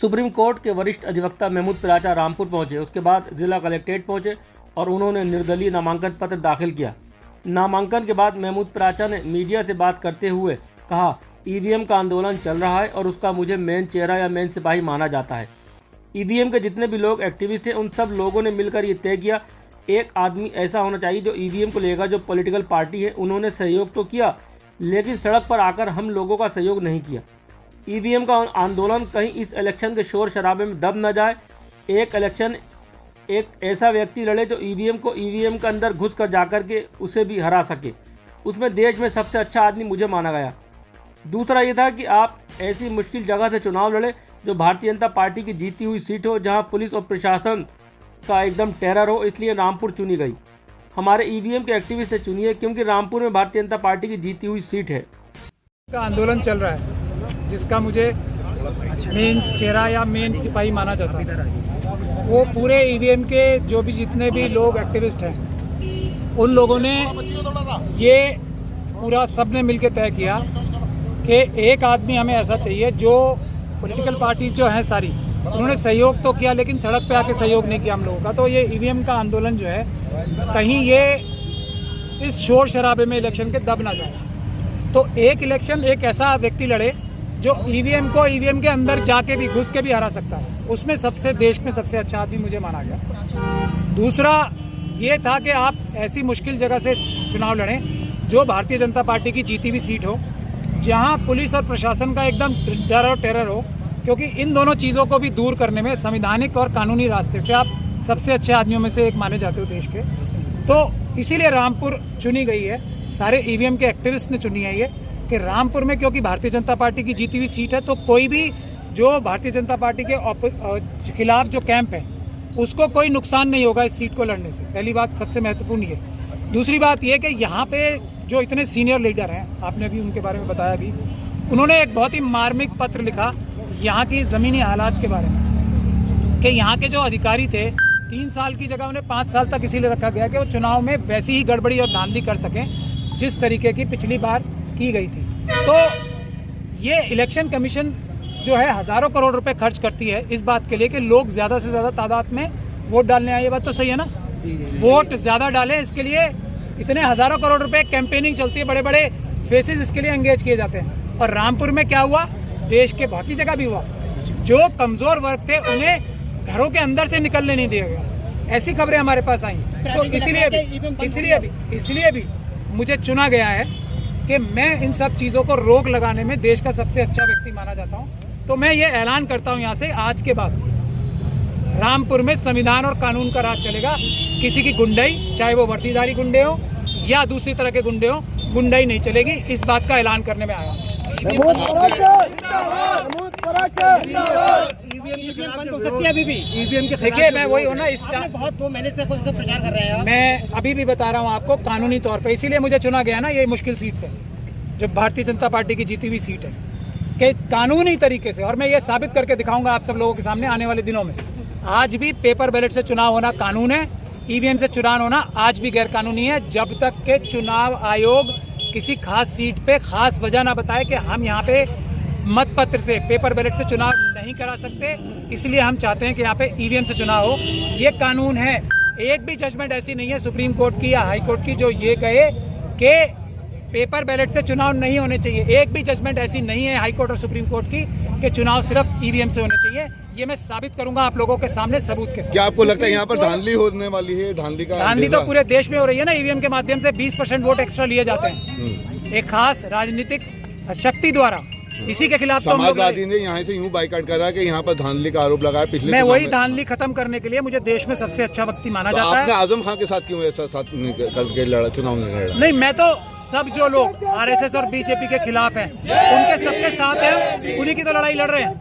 Supreme court के वरिष्ठ अधिवक्ता महमूद पिराचा रामपुर पहुंचे। उसके बाद जिला कलेक्ट्रेट पहुंचे और उन्होंने निर्दलीय नामांकन पत्र दाखिल किया। नामांकन के बाद महमूद पिराचा ने मीडिया से बात करते हुए कहा, ईवीएम का आंदोलन चल रहा है और उसका मुझे मेन चेहरा या मेन सिपाही माना जाता है। ईवीएम के जितने भी लोग एक्टिविस्ट थे उन सब लोगों ने मिलकर ये तय किया, एक आदमी ऐसा होना चाहिए जो ईवीएम को लेकर, जो पॉलिटिकल पार्टी है उन्होंने सहयोग तो किया लेकिन सड़क पर आकर हम लोगों का सहयोग नहीं किया। ईवीएम का आंदोलन कहीं इस इलेक्शन के शोर शराबे में दब न जाए। एक इलेक्शन एक ऐसा व्यक्ति लड़े जो ईवीएम के अंदर घुस कर जाकर के उसे भी हरा सके। उसमें देश में सबसे अच्छा आदमी मुझे माना गया। दूसरा ये था कि आप ऐसी मुश्किल जगह से चुनाव लड़े जो भारतीय जनता पार्टी की जीती हुई सीट हो, जहां पुलिस और प्रशासन का एकदम टेरर हो, इसलिए रामपुर चुनी गई। हमारे ईवीएम के एक्टिविस्ट से चुनी है क्योंकि रामपुर में भारतीय जनता पार्टी की जीती हुई सीट है। का आंदोलन चल रहा है जिसका मुझे मेन चेहरा या मेन सिपाही माना जाता है। वो पूरे ईवीएम के जो भी जितने भी लोग एक्टिविस्ट हैं उन लोगों ने ये पूरा सब ने मिलकर तय किया कि एक आदमी हमें ऐसा चाहिए जो पॉलिटिकल पार्टीज जो हैं सारी उन्होंने सहयोग तो किया लेकिन सड़क पे आके सहयोग नहीं किया हम लोगों का। तो ये ईवीएम का आंदोलन जो है कहीं ये इस शोर शराबे में इलेक्शन के दब ना जाए। तो एक इलेक्शन एक ऐसा व्यक्ति लड़े जो ईवीएम को ईवीएम के अंदर जाके भी घुस के भी हरा सकता है। उसमें सबसे देश में सबसे अच्छा आदमी मुझे माना गया। दूसरा ये था कि आप ऐसी मुश्किल जगह से चुनाव लड़ें जो भारतीय जनता पार्टी की जीती हुई सीट हो, जहां पुलिस और प्रशासन का एकदम डर और टेरर हो, क्योंकि इन दोनों चीज़ों को भी दूर करने में संवैधानिक और कानूनी रास्ते से आप सबसे अच्छे आदमियों में से एक माने जाते हो देश के। तो इसीलिए रामपुर चुनी गई है, सारे ईवीएम के एक्टिविस्ट ने चुनी है ये कि रामपुर में, क्योंकि भारतीय जनता पार्टी की जीती हुई सीट है, तो कोई भी जो भारतीय जनता पार्टी के खिलाफ जो कैंप है उसको कोई नुकसान नहीं होगा इस सीट को लड़ने से। पहली बात सबसे महत्वपूर्ण ये। दूसरी बात ये कि यहाँ पे जो इतने सीनियर लीडर हैं, आपने भी उनके बारे में बताया भी, उन्होंने एक बहुत ही मार्मिक पत्र लिखा यहाँ की ज़मीनी हालात के बारे में कि यहाँ के जो अधिकारी थे 3 साल की जगह उन्हें 5 साल तक इसीलिए रखा गया कि वो चुनाव में वैसी ही गड़बड़ी और धांधली कर सकें जिस तरीके की पिछली बार की गई थी। तो ये इलेक्शन कमीशन जो है हज़ारों करोड़ रुपए खर्च करती है इस बात के लिए कि लोग ज़्यादा से ज़्यादा तादाद में वोट डालने आए। ये बात तो सही है ना, वोट ज़्यादा डालें, इसके लिए इतने हज़ारों करोड़ रुपए कैंपेनिंग चलती है, बड़े बड़े फेसेस इसके लिए एंगेज किए जाते हैं। और रामपुर में क्या हुआ, देश के बाकी जगह भी हुआ, जो कमज़ोर वर्ग थे उन्हें घरों के अंदर से निकलने नहीं दिया गया। ऐसी खबरें हमारे पास आई। तो इसलिए भी मुझे चुना गया है कि मैं इन सब चीज़ों को रोक लगाने में देश का सबसे अच्छा व्यक्ति माना जाता हूँ। तो मैं ये ऐलान करता हूँ यहाँ से, आज के बाद रामपुर में संविधान और कानून का राज चलेगा। किसी की गुंडाई, चाहे वो वर्दीधारी गुंडे हो या दूसरी तरह के गुंडे हो, गुंडाई नहीं चलेगी। इस बात का ऐलान करने में आया। देखिए, मैं वही हूँ ना, इस बहुत 2 महीने से प्रचार कर रहे हैं। मैं अभी भी बता रहा हूँ आपको कानूनी तौर पे, इसीलिए मुझे चुना गया ना ये मुश्किल सीट से, जो भारतीय जनता पार्टी की जीती हुई सीट है, कि कानूनी तरीके से। और मैं ये साबित करके दिखाऊंगा आप सब लोगों के सामने आने वाले दिनों में। आज भी पेपर बैलेट से चुनाव होना कानून है, ईवीएम से चुनाव होना आज भी गैर कानूनी है, जब तक के चुनाव आयोग किसी खास सीट पे खास वजह ना बताए कि हम यहाँ पे मत पत्र से, पेपर बैलेट से चुनाव नहीं करा सकते। इसलिए हम चाहते हैं कि यहाँ पे ईवीएम से चुनाव हो। ये कानून है। एक भी जजमेंट ऐसी नहीं है सुप्रीम कोर्ट की या हाई कोर्ट की जो ये कहे कि पेपर बैलेट से चुनाव नहीं होने चाहिए। एक भी जजमेंट ऐसी नहीं है हाई कोर्ट और सुप्रीम कोर्ट की कि चुनाव सिर्फ ईवीएम से होने चाहिए। ये मैं साबित करूंगा आप लोगों के सामने सबूत के साथ। क्या आपको लगता है यहाँ पर धांधली होने वाली है? धांधली तो पूरे देश में हो रही है ना। ईवीएम के माध्यम से 20% वोट एक्स्ट्रा लिए जाते हैं एक खास राजनीतिक शक्ति द्वारा। इसी के खिलाफ समाजवादी ने यहाँ से यूँ बाइकाट करा कि यहाँ पर धांधली का आरोप लगाया पिछले। मैं वही धांधली खत्म करने के लिए मुझे देश में सबसे अच्छा व्यक्ति माना जाता है। आपने आजम खान के साथ क्यों ऐसा साथ करके लड़ा, चुनाव नहीं लड़ा? नहीं, मैं तो सब जो लोग आरएसएस और बीजेपी के खिलाफ हैं उनके सबके साथ हैं, उन्हीं की तो लड़ाई लड़ रहे हैं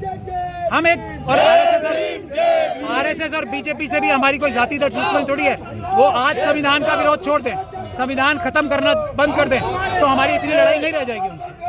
हम। एक और आरएसएस और बीजेपी से भी हमारी कोई जाति दुश्मनी थोड़ी है। वो आज संविधान का विरोध छोड़ दें, संविधान खत्म करना बंद कर दें, तो हमारी इतनी लड़ाई नहीं रह जाएगी उनसे।